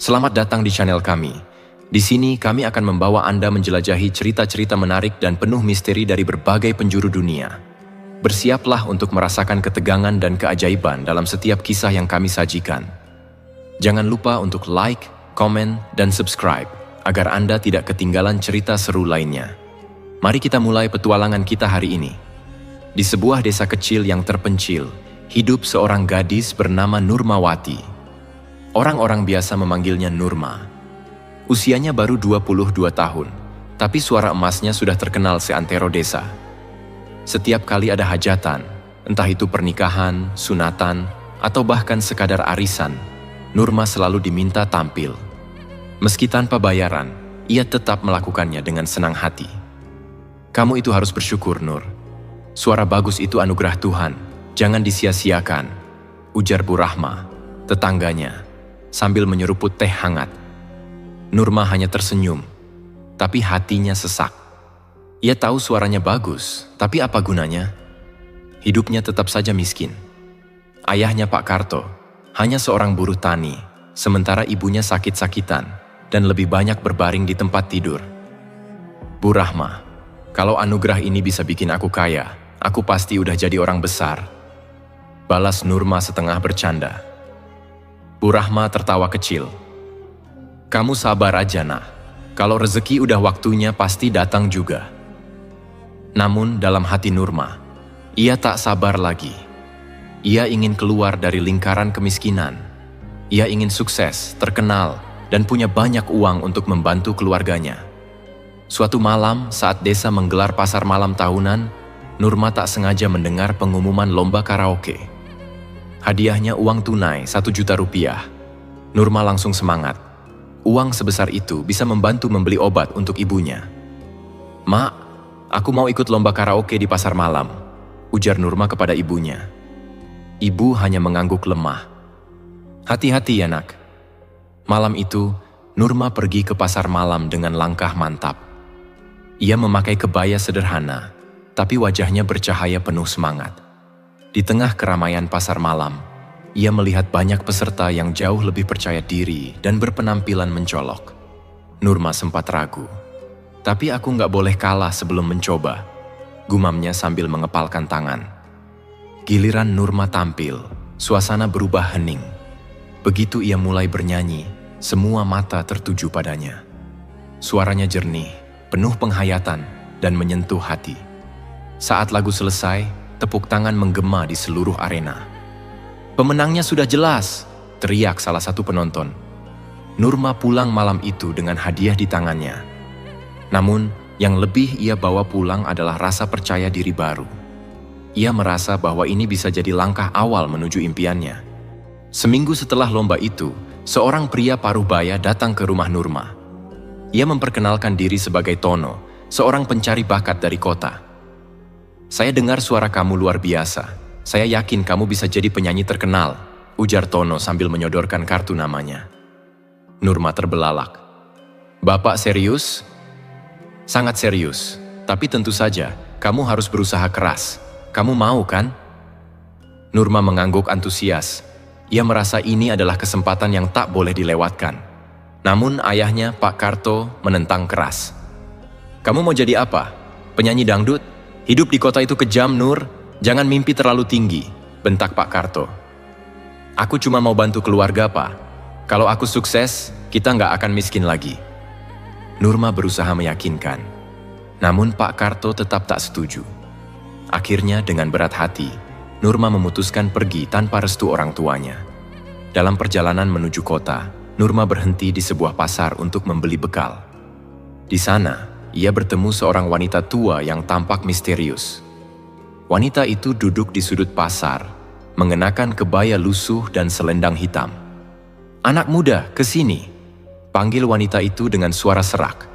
Selamat datang di channel kami. Di sini kami akan membawa Anda menjelajahi cerita-cerita menarik dan penuh misteri dari berbagai penjuru dunia. Bersiaplah untuk merasakan ketegangan dan keajaiban dalam setiap kisah yang kami sajikan. Jangan lupa untuk like, komen, dan subscribe agar Anda tidak ketinggalan cerita seru lainnya. Mari kita mulai petualangan kita hari ini. Di sebuah desa kecil yang terpencil, hidup seorang gadis bernama Nurmawati. Orang-orang biasa memanggilnya Nurma. Usianya baru 22 tahun, tapi suara emasnya sudah terkenal seantero desa. Setiap kali ada hajatan, entah itu pernikahan, sunatan, atau bahkan sekadar arisan, Nurma selalu diminta tampil. Meski tanpa bayaran, ia tetap melakukannya dengan senang hati. Kamu itu harus bersyukur, Nur. Suara bagus itu anugerah Tuhan, jangan disia-siakan, ujar Bu Rahma, tetangganya, sambil menyeruput teh hangat. Nurma hanya tersenyum, tapi hatinya sesak. Ia tahu suaranya bagus, tapi apa gunanya? Hidupnya tetap saja miskin. Ayahnya Pak Karto hanya seorang buruh tani, sementara ibunya sakit-sakitan dan lebih banyak berbaring di tempat tidur. Bu Rahma, kalau anugerah ini bisa bikin aku kaya, aku pasti udah jadi orang besar. Balas Nurma setengah bercanda. Bu Rahma tertawa kecil. Kamu sabar aja, nak. Kalau rezeki udah waktunya pasti datang juga. Namun dalam hati Nurma, ia tak sabar lagi. Ia ingin keluar dari lingkaran kemiskinan. Ia ingin sukses, terkenal, dan punya banyak uang untuk membantu keluarganya. Suatu malam saat desa menggelar pasar malam tahunan, Nurma tak sengaja mendengar pengumuman lomba karaoke. Hadiahnya uang tunai 1 juta rupiah. Nurma langsung semangat. Uang sebesar itu bisa membantu membeli obat untuk ibunya. Mak, aku mau ikut lomba karaoke di pasar malam, ujar Nurma kepada ibunya. Ibu hanya mengangguk lemah. Hati-hati ya, nak. Malam itu, Nurma pergi ke pasar malam dengan langkah mantap. Ia memakai kebaya sederhana, tapi wajahnya bercahaya penuh semangat. Di tengah keramaian pasar malam, ia melihat banyak peserta yang jauh lebih percaya diri dan berpenampilan mencolok. Nurma sempat ragu. Tapi aku nggak boleh kalah sebelum mencoba, gumamnya sambil mengepalkan tangan. Giliran Nurma tampil, suasana berubah hening. Begitu ia mulai bernyanyi, semua mata tertuju padanya. Suaranya jernih, penuh penghayatan, dan menyentuh hati. Saat lagu selesai, tepuk tangan menggema di seluruh arena. Pemenangnya sudah jelas, teriak salah satu penonton. Nurma pulang malam itu dengan hadiah di tangannya. Namun, yang lebih ia bawa pulang adalah rasa percaya diri baru. Ia merasa bahwa ini bisa jadi langkah awal menuju impiannya. Seminggu setelah lomba itu, seorang pria paruh baya datang ke rumah Nurma. Ia memperkenalkan diri sebagai Tono, seorang pencari bakat dari kota. Saya dengar suara kamu luar biasa. Saya yakin kamu bisa jadi penyanyi terkenal, ujar Tono sambil menyodorkan kartu namanya. Nurma terbelalak. Bapak serius? Sangat serius, tapi tentu saja kamu harus berusaha keras. Kamu mau kan? Nurma mengangguk antusias. Ia merasa ini adalah kesempatan yang tak boleh dilewatkan. Namun ayahnya, Pak Karto, menentang keras. Kamu mau jadi apa? Penyanyi dangdut? Hidup di kota itu kejam, Nur. Jangan mimpi terlalu tinggi, bentak Pak Karto. Aku cuma mau bantu keluarga, Pak. Kalau aku sukses, kita nggak akan miskin lagi. Nurma berusaha meyakinkan. Namun Pak Karto tetap tak setuju. Akhirnya dengan berat hati, Nurma memutuskan pergi tanpa restu orang tuanya. Dalam perjalanan menuju kota, Nurma berhenti di sebuah pasar untuk membeli bekal. Di sana, ia bertemu seorang wanita tua yang tampak misterius. Wanita itu duduk di sudut pasar, mengenakan kebaya lusuh dan selendang hitam. Anak muda, ke sini, panggil wanita itu dengan suara serak.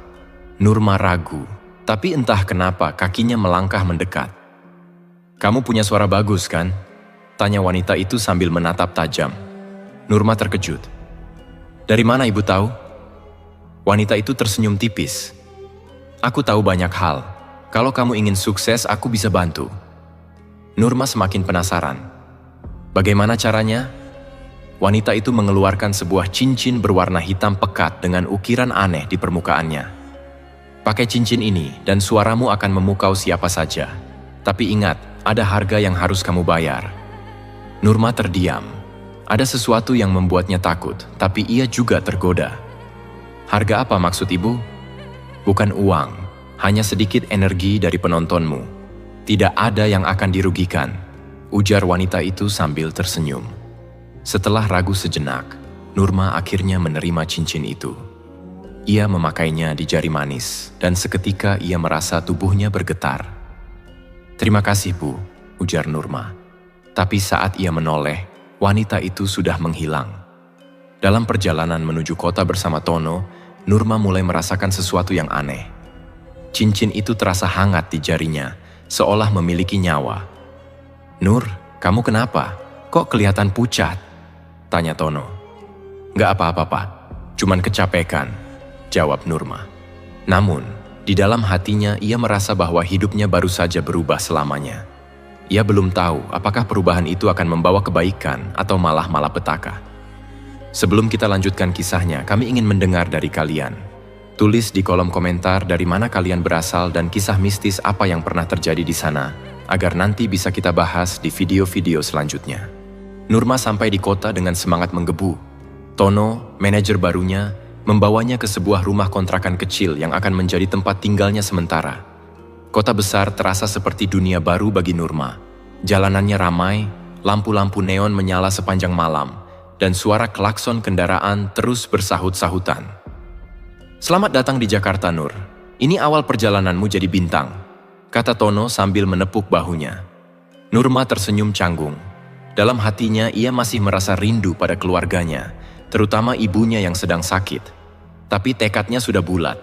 Nurma ragu, tapi entah kenapa kakinya melangkah mendekat. Kamu punya suara bagus, kan? Tanya wanita itu sambil menatap tajam. Nurma terkejut. Dari mana ibu tahu? Wanita itu tersenyum tipis. Aku tahu banyak hal. Kalau kamu ingin sukses, aku bisa bantu. Nurma semakin penasaran. Bagaimana caranya? wanita itu mengeluarkan sebuah cincin berwarna hitam pekat dengan ukiran aneh di permukaannya. Pakai cincin ini dan suaramu akan memukau siapa saja. Tapi ingat, ada harga yang harus kamu bayar. Nurma terdiam. Ada sesuatu yang membuatnya takut, tapi ia juga tergoda. Harga apa maksud ibu? Bukan uang, hanya sedikit energi dari penontonmu. Tidak ada yang akan dirugikan, ujar wanita itu sambil tersenyum. Setelah ragu sejenak, Nurma akhirnya menerima cincin itu. Ia memakainya di jari manis, dan seketika ia merasa tubuhnya bergetar. "Terima kasih, Bu," ujar Nurma. Tapi saat ia menoleh, wanita itu sudah menghilang. Dalam perjalanan menuju kota bersama Tono, Nurma mulai merasakan sesuatu yang aneh. Cincin itu terasa hangat di jarinya, seolah memiliki nyawa. "Nur, kamu kenapa? Kok kelihatan pucat?" tanya Tono. "Nggak apa-apa, Pak. Cuman kecapekan," jawab Nurma. Namun, di dalam hatinya ia merasa bahwa hidupnya baru saja berubah selamanya. Ia belum tahu apakah perubahan itu akan membawa kebaikan atau malah malapetaka. Sebelum kita lanjutkan kisahnya, kami ingin mendengar dari kalian. Tulis di kolom komentar dari mana kalian berasal dan kisah mistis apa yang pernah terjadi di sana, agar nanti bisa kita bahas di video-video selanjutnya. Nurma sampai di kota dengan semangat menggebu. Tono, manajer barunya, membawanya ke sebuah rumah kontrakan kecil yang akan menjadi tempat tinggalnya sementara. Kota besar terasa seperti dunia baru bagi Nurma. Jalanannya ramai, lampu-lampu neon menyala sepanjang malam, dan suara klakson kendaraan terus bersahut-sahutan. "Selamat datang di Jakarta, Nur. Ini awal perjalananmu jadi bintang," kata Tono sambil menepuk bahunya. Nurma tersenyum canggung. Dalam hatinya ia masih merasa rindu pada keluarganya, terutama ibunya yang sedang sakit. Tapi tekadnya sudah bulat.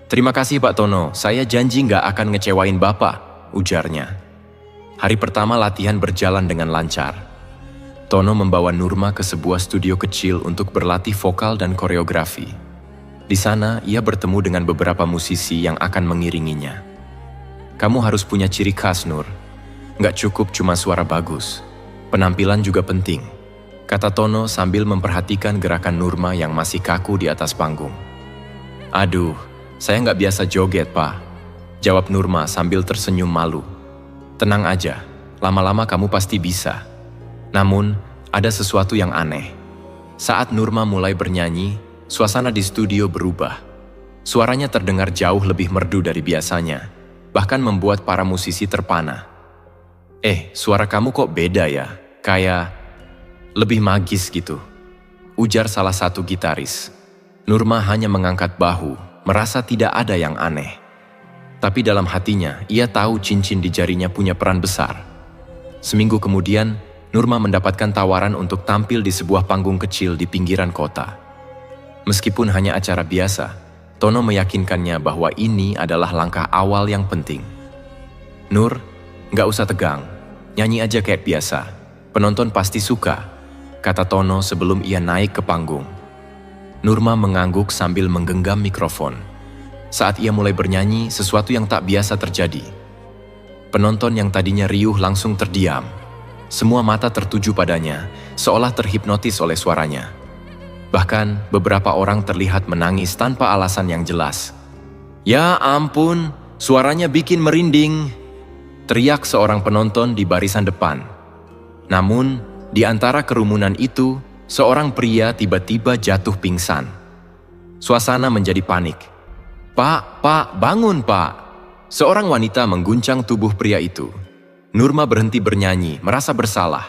"Terima kasih Pak Tono, saya janji nggak akan ngecewain Bapak," ujarnya. Hari pertama latihan berjalan dengan lancar. Tono membawa Nurma ke sebuah studio kecil untuk berlatih vokal dan koreografi. Di sana ia bertemu dengan beberapa musisi yang akan mengiringinya. "Kamu harus punya ciri khas, Nur. Nggak cukup cuma suara bagus. Penampilan juga penting," kata Tono sambil memperhatikan gerakan Nurma yang masih kaku di atas panggung. "Aduh, saya nggak biasa joget, Pak," jawab Nurma sambil tersenyum malu. "Tenang aja, lama-lama kamu pasti bisa." Namun, ada sesuatu yang aneh. Saat Nurma mulai bernyanyi, suasana di studio berubah. Suaranya terdengar jauh lebih merdu dari biasanya, bahkan membuat para musisi terpana. Suara kamu kok beda ya? Kayak lebih magis gitu," ujar salah satu gitaris. Nurma hanya mengangkat bahu, merasa tidak ada yang aneh. Tapi dalam hatinya, ia tahu cincin di jarinya punya peran besar. Seminggu kemudian, Nurma mendapatkan tawaran untuk tampil di sebuah panggung kecil di pinggiran kota. Meskipun hanya acara biasa, Tono meyakinkannya bahwa ini adalah langkah awal yang penting. "Nur, nggak usah tegang, nyanyi aja kayak biasa. Penonton pasti suka," kata Tono sebelum ia naik ke panggung. Nurma mengangguk sambil menggenggam mikrofon. Saat ia mulai bernyanyi, sesuatu yang tak biasa terjadi. Penonton yang tadinya riuh langsung terdiam. Semua mata tertuju padanya, seolah terhipnotis oleh suaranya. Bahkan, beberapa orang terlihat menangis tanpa alasan yang jelas. "Ya ampun, suaranya bikin merinding," teriak seorang penonton di barisan depan. Namun, di antara kerumunan itu, seorang pria tiba-tiba jatuh pingsan. Suasana menjadi panik. Pak, bangun Pak!" Seorang wanita mengguncang tubuh pria itu. Nurma berhenti bernyanyi, merasa bersalah.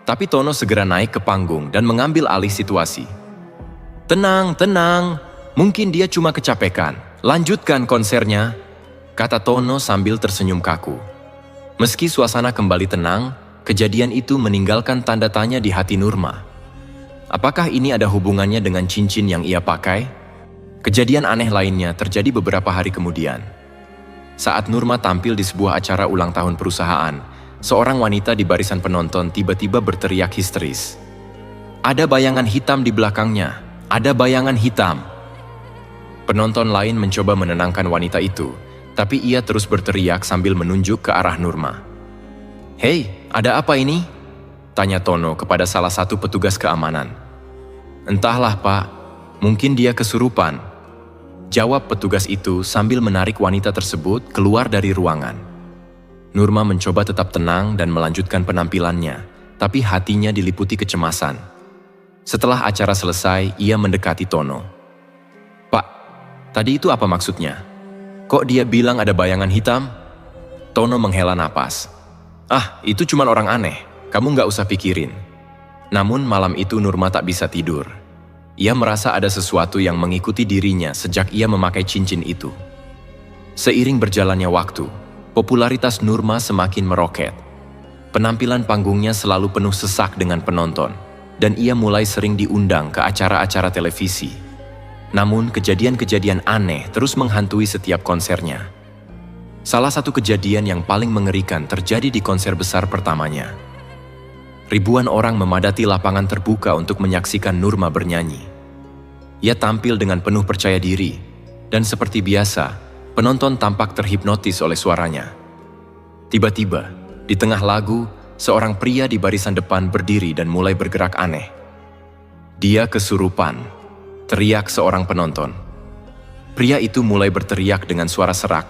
Tapi Tono segera naik ke panggung dan mengambil alih situasi. Tenang, mungkin dia cuma kecapekan. Lanjutkan konsernya," kata Tono sambil tersenyum kaku. Meski suasana kembali tenang, kejadian itu meninggalkan tanda tanya di hati Nurma. Apakah ini ada hubungannya dengan cincin yang ia pakai? Kejadian aneh lainnya terjadi beberapa hari kemudian. Saat Nurma tampil di sebuah acara ulang tahun perusahaan, seorang wanita di barisan penonton tiba-tiba berteriak histeris. "Ada bayangan hitam di belakangnya, ada bayangan hitam." Penonton lain mencoba menenangkan wanita itu, tapi ia terus berteriak sambil menunjuk ke arah Nurma. "Hei, ada apa ini?" Tanya Tono kepada salah satu petugas keamanan. Entahlah Pak, mungkin dia kesurupan. Jawab petugas itu sambil menarik wanita tersebut keluar dari ruangan. Nurma mencoba tetap tenang dan melanjutkan penampilannya, tapi hatinya diliputi kecemasan. Setelah acara selesai, ia mendekati Tono. Pak, tadi itu apa maksudnya? Kok dia bilang ada bayangan hitam? Tono menghela napas. Ah, itu cuma orang aneh, kamu nggak usah pikirin. Namun malam itu Nurma tak bisa tidur. Ia merasa ada sesuatu yang mengikuti dirinya sejak ia memakai cincin itu. Seiring berjalannya waktu, popularitas Nurma semakin meroket. Penampilan panggungnya selalu penuh sesak dengan penonton, dan ia mulai sering diundang ke acara-acara televisi. Namun kejadian-kejadian aneh terus menghantui setiap konsernya. Salah satu kejadian yang paling mengerikan terjadi di konser besar pertamanya. Ribuan orang memadati lapangan terbuka untuk menyaksikan Nurma bernyanyi. Ia tampil dengan penuh percaya diri, dan seperti biasa, penonton tampak terhipnotis oleh suaranya. Tiba-tiba, di tengah lagu, seorang pria di barisan depan berdiri dan mulai bergerak aneh. Dia kesurupan, teriak seorang penonton. Pria itu mulai berteriak dengan suara serak.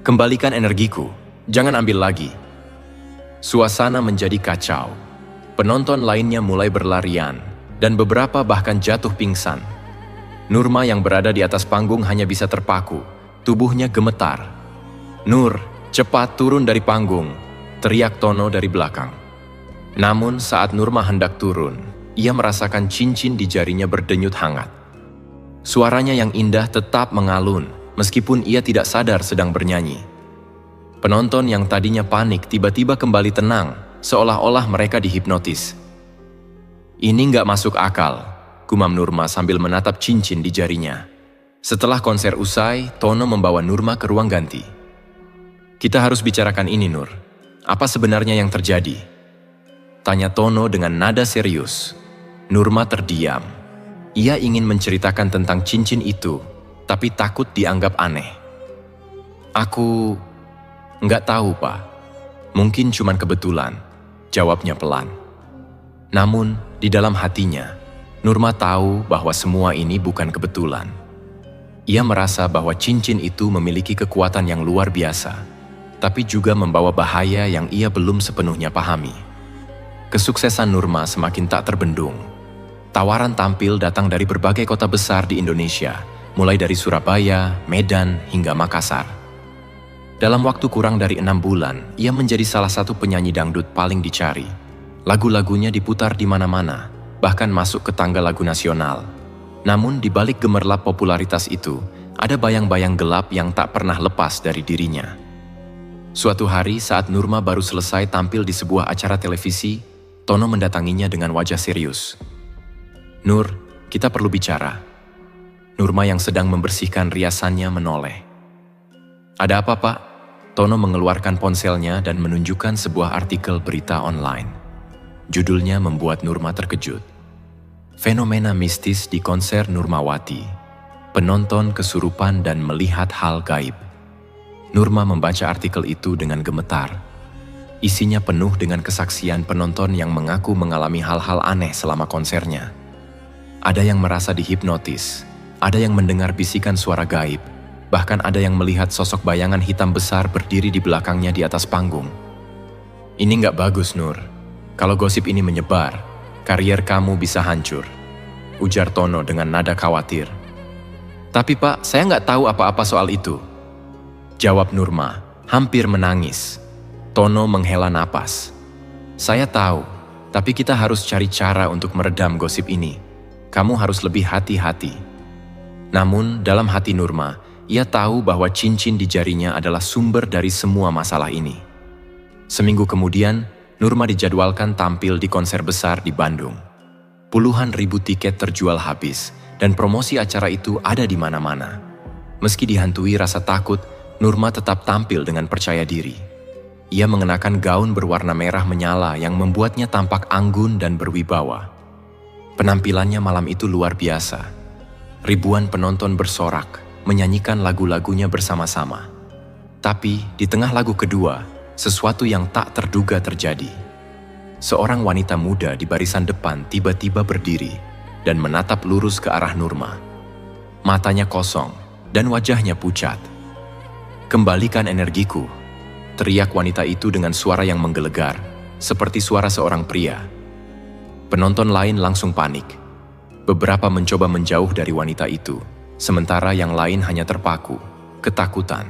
Kembalikan energiku, jangan ambil lagi. Suasana menjadi kacau. Penonton lainnya mulai berlarian, dan beberapa bahkan jatuh pingsan. Nurma yang berada di atas panggung hanya bisa terpaku, tubuhnya gemetar. Nur, cepat turun dari panggung, teriak Tono dari belakang. Namun saat Nurma hendak turun, ia merasakan cincin di jarinya berdenyut hangat. Suaranya yang indah tetap mengalun, meskipun ia tidak sadar sedang bernyanyi. Penonton yang tadinya panik tiba-tiba kembali tenang, seolah-olah mereka dihipnotis. Ini nggak masuk akal, gumam Nurma sambil menatap cincin di jarinya. Setelah konser usai, Tono membawa Nurma ke ruang ganti. Kita harus bicarakan ini, Nur. Apa sebenarnya yang terjadi? Tanya Tono dengan nada serius. Nurma terdiam. Ia ingin menceritakan tentang cincin itu, tapi takut dianggap aneh. Aku nggak tahu, Pak. Mungkin cuman kebetulan, jawabnya pelan. Namun, di dalam hatinya, Nurma tahu bahwa semua ini bukan kebetulan. Ia merasa bahwa cincin itu memiliki kekuatan yang luar biasa, tapi juga membawa bahaya yang ia belum sepenuhnya pahami. Kesuksesan Nurma semakin tak terbendung. Tawaran tampil datang dari berbagai kota besar di Indonesia, mulai dari Surabaya, Medan, hingga Makassar. Dalam waktu kurang dari 6 bulan, ia menjadi salah satu penyanyi dangdut paling dicari. Lagu-lagunya diputar di mana-mana, bahkan masuk ke tangga lagu nasional. Namun di balik gemerlap popularitas itu, ada bayang-bayang gelap yang tak pernah lepas dari dirinya. Suatu hari saat Nurma baru selesai tampil di sebuah acara televisi, Tono mendatanginya dengan wajah serius. Nur, kita perlu bicara. Nurma yang sedang membersihkan riasannya menoleh. Ada apa, Pak? Tono mengeluarkan ponselnya dan menunjukkan sebuah artikel berita online. Judulnya membuat Nurma terkejut. Fenomena mistis di konser Nurmawati. Penonton kesurupan dan melihat hal gaib. Nurma membaca artikel itu dengan gemetar. Isinya penuh dengan kesaksian penonton yang mengaku mengalami hal-hal aneh selama konsernya. Ada yang merasa dihipnotis, ada yang mendengar bisikan suara gaib, bahkan ada yang melihat sosok bayangan hitam besar berdiri di belakangnya di atas panggung. Ini nggak bagus, Nur. Kalau gosip ini menyebar, karier kamu bisa hancur, ujar Tono dengan nada khawatir. Tapi Pak, saya nggak tahu apa-apa soal itu, jawab Nurma, hampir menangis. Tono menghela napas. Saya tahu, tapi kita harus cari cara untuk meredam gosip ini. Kamu harus lebih hati-hati. Namun, dalam hati Nurma, ia tahu bahwa cincin di jarinya adalah sumber dari semua masalah ini. Seminggu kemudian, Nurma dijadwalkan tampil di konser besar di Bandung. Puluhan ribu tiket terjual habis, dan promosi acara itu ada di mana-mana. Meski dihantui rasa takut, Nurma tetap tampil dengan percaya diri. Ia mengenakan gaun berwarna merah menyala yang membuatnya tampak anggun dan berwibawa. Penampilannya malam itu luar biasa. Ribuan penonton bersorak, menyanyikan lagu-lagunya bersama-sama. Tapi di tengah lagu kedua, sesuatu yang tak terduga terjadi. seorang wanita muda di barisan depan tiba-tiba berdiri dan menatap lurus ke arah Nurma. Matanya kosong dan wajahnya pucat. "Kembalikan energiku," teriak wanita itu dengan suara yang menggelegar, seperti suara seorang pria. Penonton lain langsung panik. Beberapa mencoba menjauh dari wanita itu, sementara yang lain hanya terpaku, ketakutan.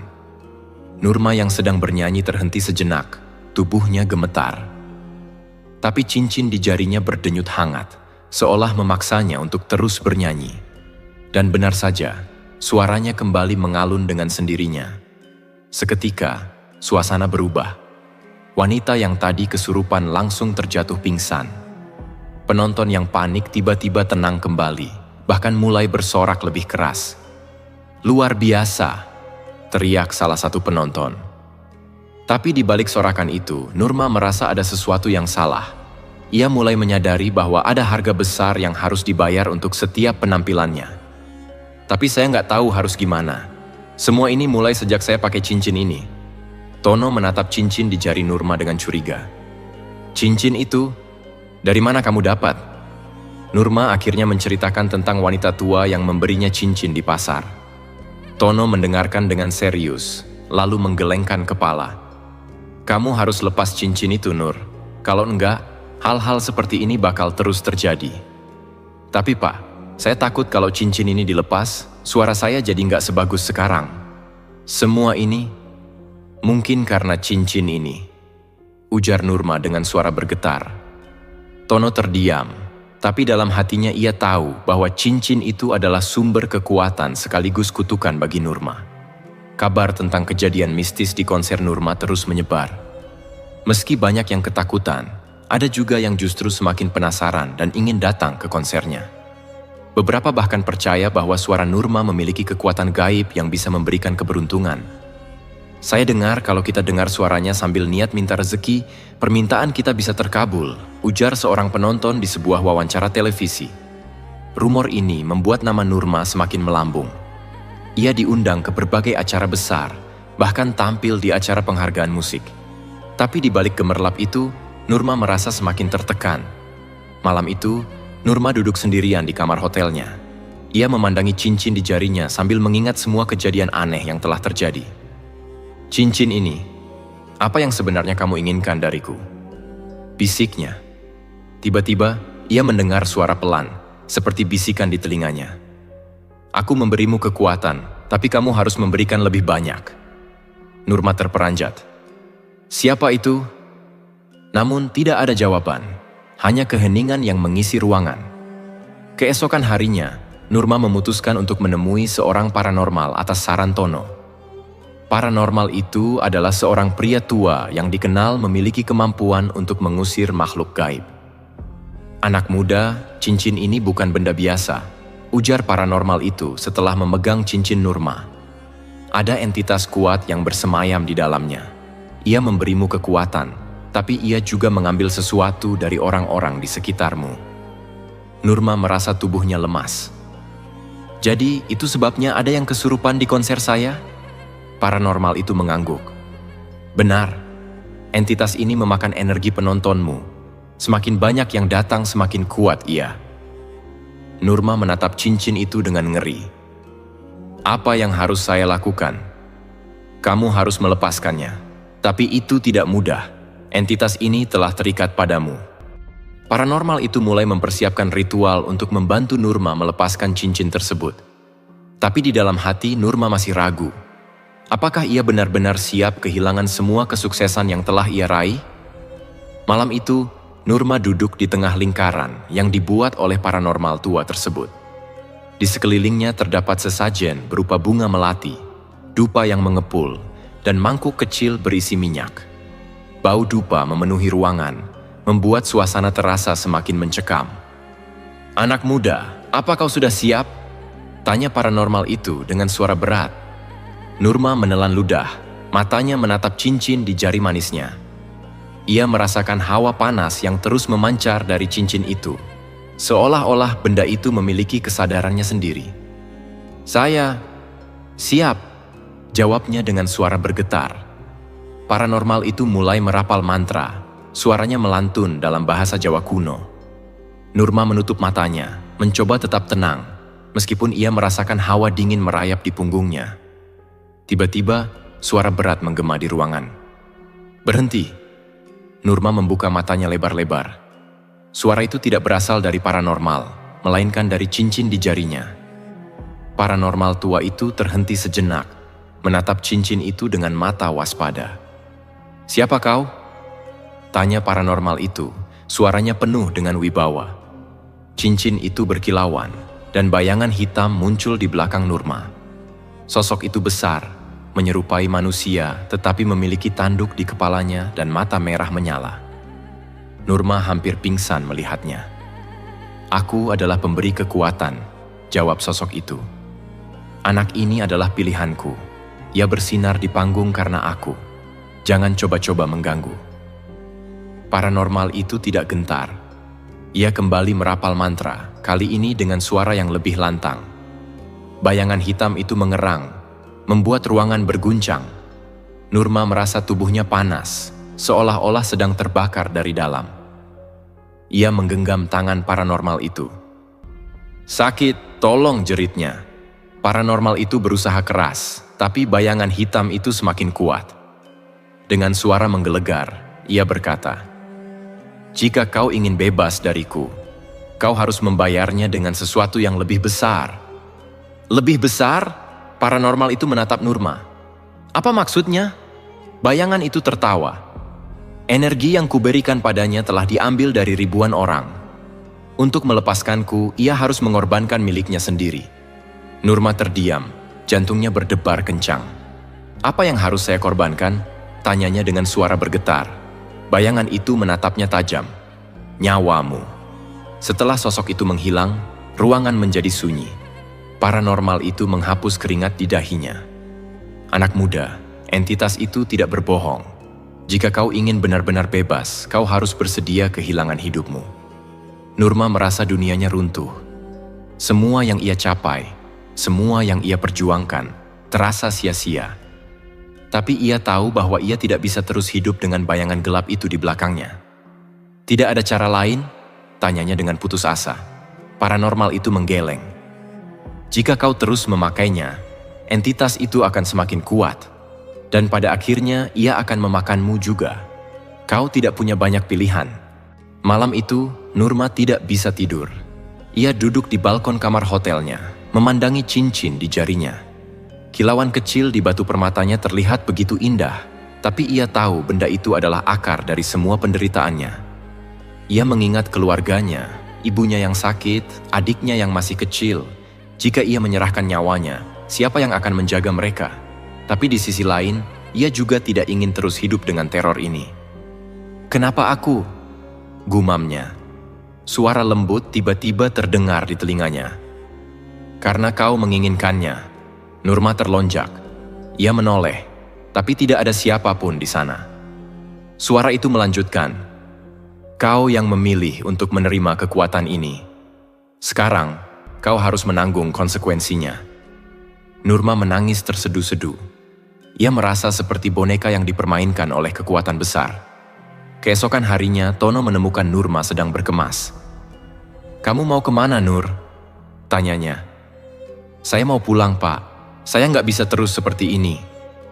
Nurma yang sedang bernyanyi terhenti sejenak, tubuhnya gemetar. Tapi cincin di jarinya berdenyut hangat, seolah memaksanya untuk terus bernyanyi. Dan benar saja, suaranya kembali mengalun dengan sendirinya. Seketika, suasana berubah. Wanita yang tadi kesurupan langsung terjatuh pingsan. Penonton yang panik tiba-tiba tenang kembali, bahkan mulai bersorak lebih keras. "Luar biasa!" teriak salah satu penonton. Tapi di balik sorakan itu, Nurma merasa ada sesuatu yang salah. Ia mulai menyadari bahwa ada harga besar yang harus dibayar untuk setiap penampilannya. "Tapi saya nggak tahu harus gimana. Semua ini mulai sejak saya pakai cincin ini." Tono menatap cincin di jari Nurma dengan curiga. "Cincin itu? Dari mana kamu dapat?" Nurma akhirnya menceritakan tentang wanita tua yang memberinya cincin di pasar. Tono mendengarkan dengan serius, lalu menggelengkan kepala. "Kamu harus lepas cincin itu, Nur. Kalau enggak, hal-hal seperti ini bakal terus terjadi." "Tapi Pak, saya takut kalau cincin ini dilepas, suara saya jadi nggak sebagus sekarang." "Semua ini mungkin karena cincin ini," ujar Nurma dengan suara bergetar. Tono terdiam, tapi dalam hatinya ia tahu bahwa cincin itu adalah sumber kekuatan sekaligus kutukan bagi Nurma. Kabar tentang kejadian mistis di konser Nurma terus menyebar. Meski banyak yang ketakutan, ada juga yang justru semakin penasaran dan ingin datang ke konsernya. Beberapa bahkan percaya bahwa suara Nurma memiliki kekuatan gaib yang bisa memberikan keberuntungan. "Saya dengar kalau kita dengar suaranya sambil niat minta rezeki, permintaan kita bisa terkabul," ujar seorang penonton di sebuah wawancara televisi. Rumor ini membuat nama Nurma semakin melambung. Ia diundang ke berbagai acara besar, bahkan tampil di acara penghargaan musik. Tapi di balik gemerlap itu, Nurma merasa semakin tertekan. Malam itu, Nurma duduk sendirian di kamar hotelnya. Ia memandangi cincin di jarinya sambil mengingat semua kejadian aneh yang telah terjadi. "Cincin ini, apa yang sebenarnya kamu inginkan dariku?" bisiknya. Tiba-tiba, ia mendengar suara pelan, seperti bisikan di telinganya. "Aku memberimu kekuatan, tapi kamu harus memberikan lebih banyak." Nurma terperanjat. "Siapa itu?" Namun tidak ada jawaban, hanya keheningan yang mengisi ruangan. Keesokan harinya, Nurma memutuskan untuk menemui seorang paranormal atas saran Tono. Paranormal itu adalah seorang pria tua yang dikenal memiliki kemampuan untuk mengusir makhluk gaib. "Anak muda, cincin ini bukan benda biasa," ujar paranormal itu setelah memegang cincin Nurma. "Ada entitas kuat yang bersemayam di dalamnya. Ia memberimu kekuatan, tapi ia juga mengambil sesuatu dari orang-orang di sekitarmu." Nurma merasa tubuhnya lemas. "Jadi itu sebabnya ada yang kesurupan di konser saya?" Paranormal itu mengangguk. "Benar, entitas ini memakan energi penontonmu. Semakin banyak yang datang, semakin kuat ia." Nurma menatap cincin itu dengan ngeri. "Apa yang harus saya lakukan?" "Kamu harus melepaskannya. Tapi itu tidak mudah. Entitas ini telah terikat padamu." Paranormal itu mulai mempersiapkan ritual untuk membantu Nurma melepaskan cincin tersebut. Tapi di dalam hati Nurma masih ragu. Apakah ia benar-benar siap kehilangan semua kesuksesan yang telah ia raih? Malam itu, Nurma duduk di tengah lingkaran yang dibuat oleh paranormal tua tersebut. Di sekelilingnya terdapat sesajen berupa bunga melati, dupa yang mengepul, dan mangkuk kecil berisi minyak. Bau dupa memenuhi ruangan, membuat suasana terasa semakin mencekam. "Anak muda, apa kau sudah siap?" tanya paranormal itu dengan suara berat. Nurma menelan ludah, matanya menatap cincin di jari manisnya. Ia merasakan hawa panas yang terus memancar dari cincin itu, seolah-olah benda itu memiliki kesadarannya sendiri. "Saya siap," jawabnya dengan suara bergetar. Paranormal itu mulai merapal mantra, suaranya melantun dalam bahasa Jawa kuno. Nurma menutup matanya, mencoba tetap tenang, meskipun ia merasakan hawa dingin merayap di punggungnya. Tiba-tiba, suara berat menggema di ruangan. "Berhenti!" Nurma membuka matanya lebar-lebar. Suara itu tidak berasal dari paranormal, melainkan dari cincin di jarinya. Paranormal tua itu terhenti sejenak, menatap cincin itu dengan mata waspada. "Siapa kau?" tanya paranormal itu, suaranya penuh dengan wibawa. Cincin itu berkilauan, dan bayangan hitam muncul di belakang Nurma. Sosok itu besar, menyerupai manusia tetapi memiliki tanduk di kepalanya dan mata merah menyala. Nurma hampir pingsan melihatnya. "Aku adalah pemberi kekuatan," jawab sosok itu. "Anak ini adalah pilihanku. Ia bersinar di panggung karena aku. Jangan coba-coba mengganggu." Paranormal itu tidak gentar. Ia kembali merapal mantra, kali ini dengan suara yang lebih lantang. Bayangan hitam itu mengerang, membuat ruangan berguncang. Nurma merasa tubuhnya panas, seolah-olah sedang terbakar dari dalam. Ia menggenggam tangan paranormal itu. "Sakit, tolong!" jeritnya. Paranormal itu berusaha keras, tapi bayangan hitam itu semakin kuat. Dengan suara menggelegar, ia berkata, "Jika kau ingin bebas dariku, kau harus membayarnya dengan sesuatu yang lebih besar." "Lebih besar?" Paranormal itu menatap Nurma. "Apa maksudnya?" Bayangan itu tertawa. "Energi yang kuberikan padanya telah diambil dari ribuan orang. Untuk melepaskanku, ia harus mengorbankan miliknya sendiri." Nurma terdiam, jantungnya berdebar kencang. "Apa yang harus saya korbankan?" tanyanya dengan suara bergetar. Bayangan itu menatapnya tajam. "Nyawamu." Setelah sosok itu menghilang, ruangan menjadi sunyi. Paranormal itu menghapus keringat di dahinya. "Anak muda, entitas itu tidak berbohong. Jika kau ingin benar-benar bebas, kau harus bersedia kehilangan hidupmu." Nurma merasa dunianya runtuh. Semua yang ia capai, semua yang ia perjuangkan, terasa sia-sia. Tapi ia tahu bahwa ia tidak bisa terus hidup dengan bayangan gelap itu di belakangnya. "Tidak ada cara lain?" tanyanya dengan putus asa. Paranormal itu menggeleng. "Jika kau terus memakainya, entitas itu akan semakin kuat. Dan pada akhirnya ia akan memakanmu juga. Kau tidak punya banyak pilihan." Malam itu, Nurma tidak bisa tidur. Ia duduk di balkon kamar hotelnya, memandangi cincin di jarinya. Kilauan kecil di batu permatanya terlihat begitu indah, tapi ia tahu benda itu adalah akar dari semua penderitaannya. Ia mengingat keluarganya, ibunya yang sakit, adiknya yang masih kecil. Jika ia menyerahkan nyawanya, siapa yang akan menjaga mereka? Tapi di sisi lain, ia juga tidak ingin terus hidup dengan teror ini. "Kenapa aku?" gumamnya. Suara lembut tiba-tiba terdengar di telinganya. "Karena kau menginginkannya." Nurma terlonjak. Ia menoleh, tapi tidak ada siapapun di sana. Suara itu melanjutkan, "Kau yang memilih untuk menerima kekuatan ini. Sekarang, kau harus menanggung konsekuensinya." Nurma menangis terseduh-seduh. Ia merasa seperti boneka yang dipermainkan oleh kekuatan besar. Keesokan harinya, Tono menemukan Nurma sedang berkemas. "Kamu mau kemana, Nur?" tanyanya. "Saya mau pulang, Pak. Saya nggak bisa terus seperti ini,"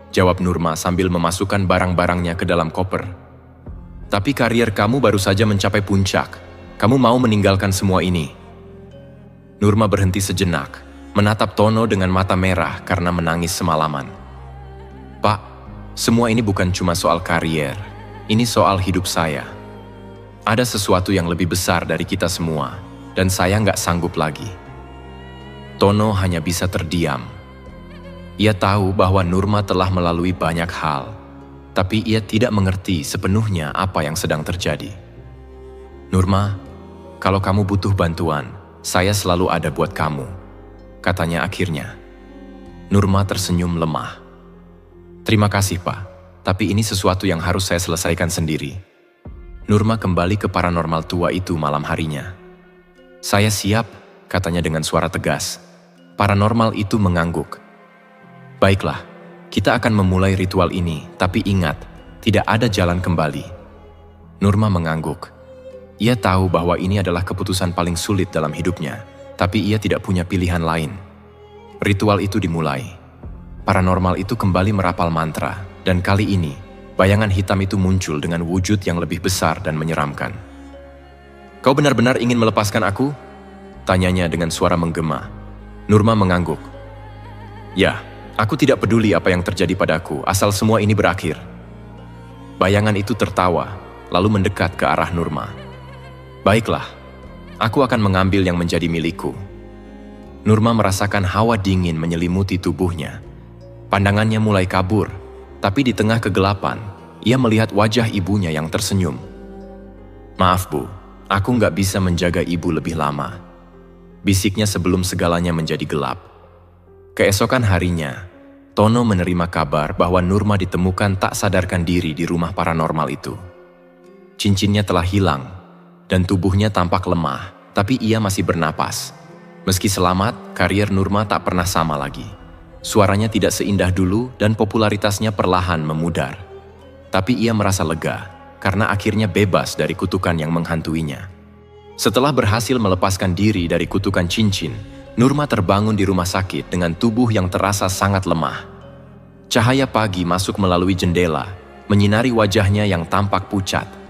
jawab Nurma sambil memasukkan barang-barangnya ke dalam koper. "Tapi karier kamu baru saja mencapai puncak. Kamu mau meninggalkan semua ini?" Nurma berhenti sejenak, menatap Tono dengan mata merah karena menangis semalaman. "Pak, semua ini bukan cuma soal karier. Ini soal hidup saya. Ada sesuatu yang lebih besar dari kita semua, dan saya nggak sanggup lagi." Tono hanya bisa terdiam. Ia tahu bahwa Nurma telah melalui banyak hal, tapi ia tidak mengerti sepenuhnya apa yang sedang terjadi. "Nurma, kalau kamu butuh bantuan, saya selalu ada buat kamu," katanya akhirnya. Nurma tersenyum lemah. "Terima kasih, Pak, tapi ini sesuatu yang harus saya selesaikan sendiri." Nurma kembali ke paranormal tua itu malam harinya. "Saya siap," katanya dengan suara tegas. Paranormal itu mengangguk. "Baiklah, kita akan memulai ritual ini, tapi ingat, tidak ada jalan kembali." Nurma mengangguk. Ia tahu bahwa ini adalah keputusan paling sulit dalam hidupnya, tapi ia tidak punya pilihan lain. Ritual itu dimulai. Paranormal itu kembali merapal mantra, dan kali ini, bayangan hitam itu muncul dengan wujud yang lebih besar dan menyeramkan. "Kau benar-benar ingin melepaskan aku?" tanyanya dengan suara menggema. Nurma mengangguk. "Ya, aku tidak peduli apa yang terjadi padaku, asal semua ini berakhir." Bayangan itu tertawa, lalu mendekat ke arah Nurma. "Baiklah, aku akan mengambil yang menjadi milikku." Nurma merasakan hawa dingin menyelimuti tubuhnya. Pandangannya mulai kabur, tapi di tengah kegelapan, ia melihat wajah ibunya yang tersenyum. "Maaf Bu, aku nggak bisa menjaga ibu lebih lama," bisiknya sebelum segalanya menjadi gelap. Keesokan harinya, Tono menerima kabar bahwa Nurma ditemukan tak sadarkan diri di rumah paranormal itu. Cincinnya telah hilang, dan tubuhnya tampak lemah, tapi ia masih bernapas. Meski selamat, karier Nurma tak pernah sama lagi. Suaranya tidak seindah dulu dan popularitasnya perlahan memudar. Tapi ia merasa lega, karena akhirnya bebas dari kutukan yang menghantuinya. Setelah berhasil melepaskan diri dari kutukan cincin, Nurma terbangun di rumah sakit dengan tubuh yang terasa sangat lemah. Cahaya pagi masuk melalui jendela, menyinari wajahnya yang tampak pucat.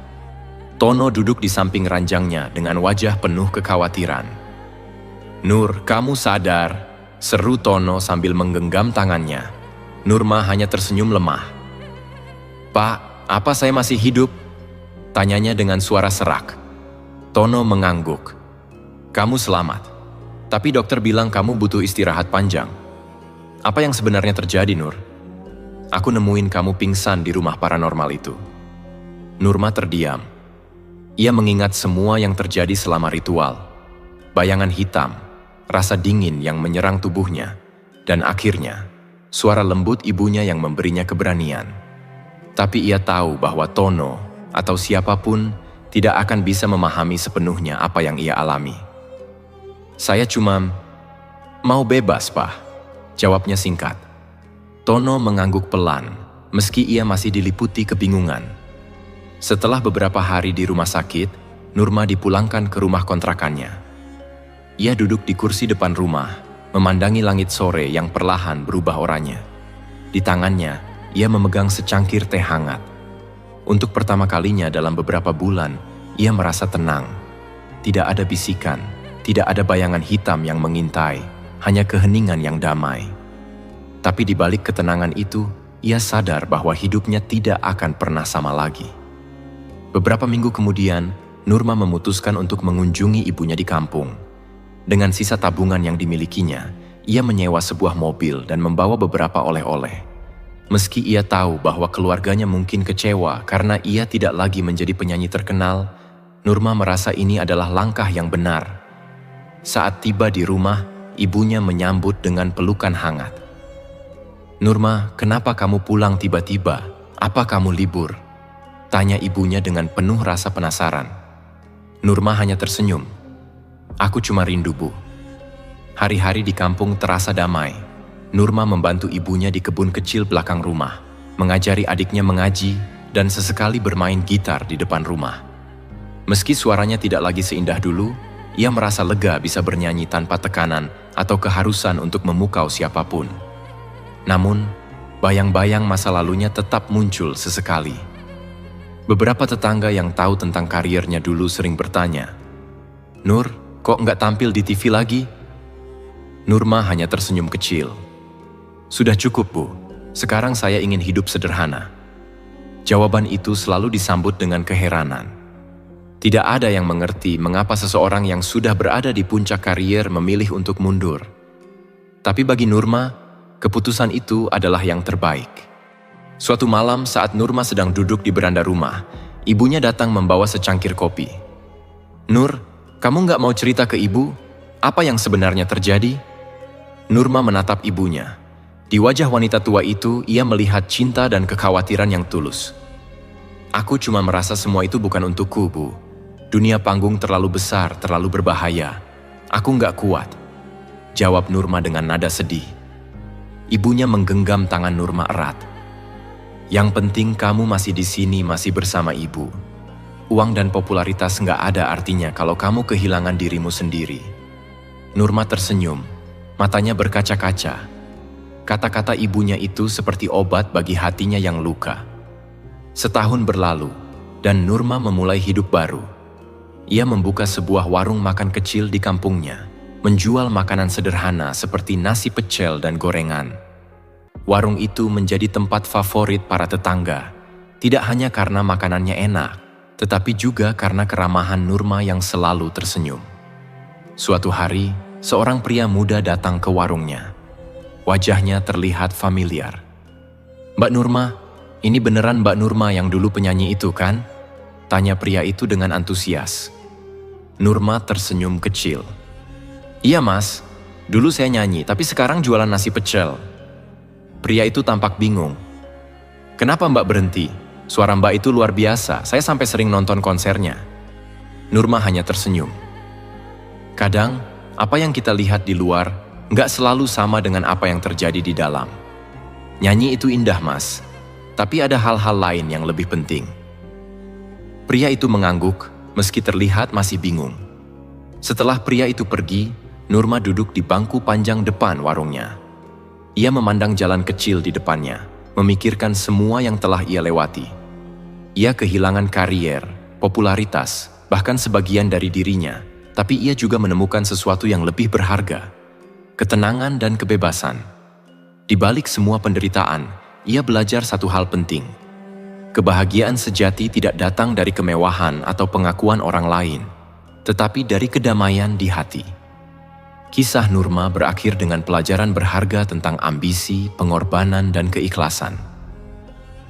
Tono duduk di samping ranjangnya dengan wajah penuh kekhawatiran. "Nur, kamu sadar?" seru Tono sambil menggenggam tangannya. Nurma hanya tersenyum lemah. "Pak, apa saya masih hidup?" tanyanya dengan suara serak. Tono mengangguk. "Kamu selamat. Tapi dokter bilang kamu butuh istirahat panjang. Apa yang sebenarnya terjadi, Nur? Aku nemuin kamu pingsan di rumah paranormal itu." Nurma terdiam. Ia mengingat semua yang terjadi selama ritual. Bayangan hitam, rasa dingin yang menyerang tubuhnya, dan akhirnya, suara lembut ibunya yang memberinya keberanian. Tapi ia tahu bahwa Tono, atau siapapun, tidak akan bisa memahami sepenuhnya apa yang ia alami. "Saya cuma mau bebas, Pak," jawabnya singkat. Tono mengangguk pelan, meski ia masih diliputi kebingungan. Setelah beberapa hari di rumah sakit, Nurma dipulangkan ke rumah kontrakannya. Ia duduk di kursi depan rumah, memandangi langit sore yang perlahan berubah oranye. Di tangannya, ia memegang secangkir teh hangat. Untuk pertama kalinya dalam beberapa bulan, ia merasa tenang. Tidak ada bisikan, tidak ada bayangan hitam yang mengintai, hanya keheningan yang damai. Tapi di balik ketenangan itu, ia sadar bahwa hidupnya tidak akan pernah sama lagi. Beberapa minggu kemudian, Nurma memutuskan untuk mengunjungi ibunya di kampung. Dengan sisa tabungan yang dimilikinya, ia menyewa sebuah mobil dan membawa beberapa oleh-oleh. Meski ia tahu bahwa keluarganya mungkin kecewa karena ia tidak lagi menjadi penyanyi terkenal, Nurma merasa ini adalah langkah yang benar. Saat tiba di rumah, ibunya menyambut dengan pelukan hangat. "Nurma, kenapa kamu pulang tiba-tiba? Apa kamu libur?" tanya ibunya dengan penuh rasa penasaran. Nurma hanya tersenyum. "Aku cuma rindu, Bu." Hari-hari di kampung terasa damai. Nurma membantu ibunya di kebun kecil belakang rumah, mengajari adiknya mengaji, dan sesekali bermain gitar di depan rumah. Meski suaranya tidak lagi seindah dulu, ia merasa lega bisa bernyanyi tanpa tekanan atau keharusan untuk memukau siapapun. Namun, bayang-bayang masa lalunya tetap muncul sesekali. Beberapa tetangga yang tahu tentang kariernya dulu sering bertanya, "Nur, kok nggak tampil di TV lagi?" Nurma hanya tersenyum kecil. "Sudah cukup, Bu. Sekarang saya ingin hidup sederhana." Jawaban itu selalu disambut dengan keheranan. Tidak ada yang mengerti mengapa seseorang yang sudah berada di puncak karier memilih untuk mundur. Tapi bagi Nurma, keputusan itu adalah yang terbaik. Suatu malam saat Nurma sedang duduk di beranda rumah, ibunya datang membawa secangkir kopi. "Nur, kamu nggak mau cerita ke ibu? Apa yang sebenarnya terjadi?" Nurma menatap ibunya. Di wajah wanita tua itu, ia melihat cinta dan kekhawatiran yang tulus. "Aku cuma merasa semua itu bukan untukku, Bu. Dunia panggung terlalu besar, terlalu berbahaya. Aku nggak kuat," jawab Nurma dengan nada sedih. Ibunya menggenggam tangan Nurma erat. "Yang penting kamu masih di sini, masih bersama ibu. Uang dan popularitas nggak ada artinya kalau kamu kehilangan dirimu sendiri. Nurma tersenyum, matanya berkaca-kaca. Kata-kata ibunya itu seperti obat bagi hatinya yang luka. Setahun berlalu, dan Nurma memulai hidup baru. Ia membuka sebuah warung makan kecil di kampungnya, menjual makanan sederhana seperti nasi pecel dan gorengan. Warung itu menjadi tempat favorit para tetangga, tidak hanya karena makanannya enak, tetapi juga karena keramahan Nurma yang selalu tersenyum. Suatu hari, seorang pria muda datang ke warungnya. Wajahnya terlihat familiar. "Mbak Nurma, ini beneran Mbak Nurma yang dulu penyanyi itu kan?" Tanya pria itu dengan antusias. Nurma tersenyum kecil. "Iya mas, dulu saya nyanyi tapi sekarang jualan nasi pecel." Pria itu tampak bingung. "Kenapa Mbak berhenti? Suara Mbak itu luar biasa, saya sampai sering nonton konsernya." Nurma hanya tersenyum. Kadang, apa yang kita lihat di luar nggak selalu sama dengan apa yang terjadi di dalam. Nyanyi itu indah mas, tapi ada hal-hal lain yang lebih penting. Pria itu mengangguk, meski terlihat masih bingung. Setelah pria itu pergi, Nurma duduk di bangku panjang depan warungnya. Ia memandang jalan kecil di depannya, memikirkan semua yang telah ia lewati. Ia kehilangan karier, popularitas, bahkan sebagian dari dirinya, tapi ia juga menemukan sesuatu yang lebih berharga, ketenangan dan kebebasan. Di balik semua penderitaan, ia belajar satu hal penting. Kebahagiaan sejati tidak datang dari kemewahan atau pengakuan orang lain, tetapi dari kedamaian di hati. Kisah Nurma berakhir dengan pelajaran berharga tentang ambisi, pengorbanan, dan keikhlasan.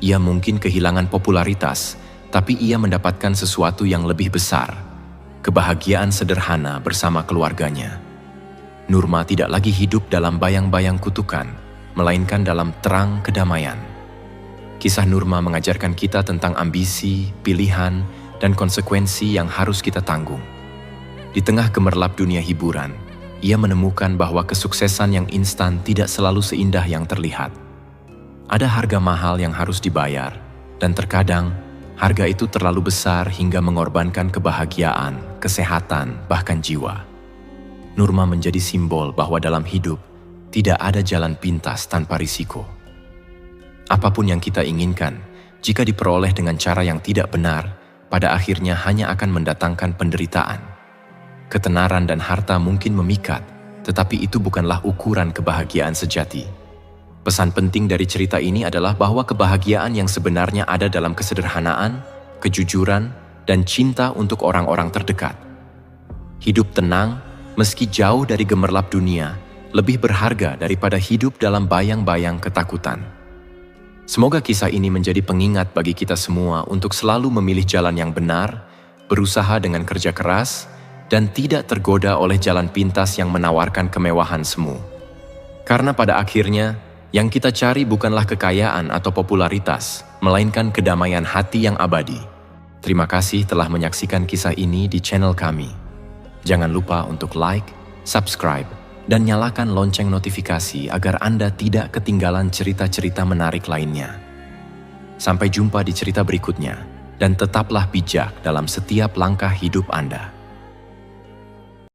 Ia mungkin kehilangan popularitas, tapi ia mendapatkan sesuatu yang lebih besar, kebahagiaan sederhana bersama keluarganya. Nurma tidak lagi hidup dalam bayang-bayang kutukan, melainkan dalam terang kedamaian. Kisah Nurma mengajarkan kita tentang ambisi, pilihan, dan konsekuensi yang harus kita tanggung. Di tengah gemerlap dunia hiburan, ia menemukan bahwa kesuksesan yang instan tidak selalu seindah yang terlihat. Ada harga mahal yang harus dibayar, dan terkadang harga itu terlalu besar hingga mengorbankan kebahagiaan, kesehatan, bahkan jiwa. Nurma menjadi simbol bahwa dalam hidup tidak ada jalan pintas tanpa risiko. Apapun yang kita inginkan, jika diperoleh dengan cara yang tidak benar, pada akhirnya hanya akan mendatangkan penderitaan. Ketenaran dan harta mungkin memikat, tetapi itu bukanlah ukuran kebahagiaan sejati. Pesan penting dari cerita ini adalah bahwa kebahagiaan yang sebenarnya ada dalam kesederhanaan, kejujuran, dan cinta untuk orang-orang terdekat. Hidup tenang, meski jauh dari gemerlap dunia, lebih berharga daripada hidup dalam bayang-bayang ketakutan. Semoga kisah ini menjadi pengingat bagi kita semua untuk selalu memilih jalan yang benar, berusaha dengan kerja keras, dan tidak tergoda oleh jalan pintas yang menawarkan kemewahan semu. Karena pada akhirnya, yang kita cari bukanlah kekayaan atau popularitas, melainkan kedamaian hati yang abadi. Terima kasih telah menyaksikan kisah ini di channel kami. Jangan lupa untuk like, subscribe, dan nyalakan lonceng notifikasi agar Anda tidak ketinggalan cerita-cerita menarik lainnya. Sampai jumpa di cerita berikutnya, dan tetaplah bijak dalam setiap langkah hidup Anda.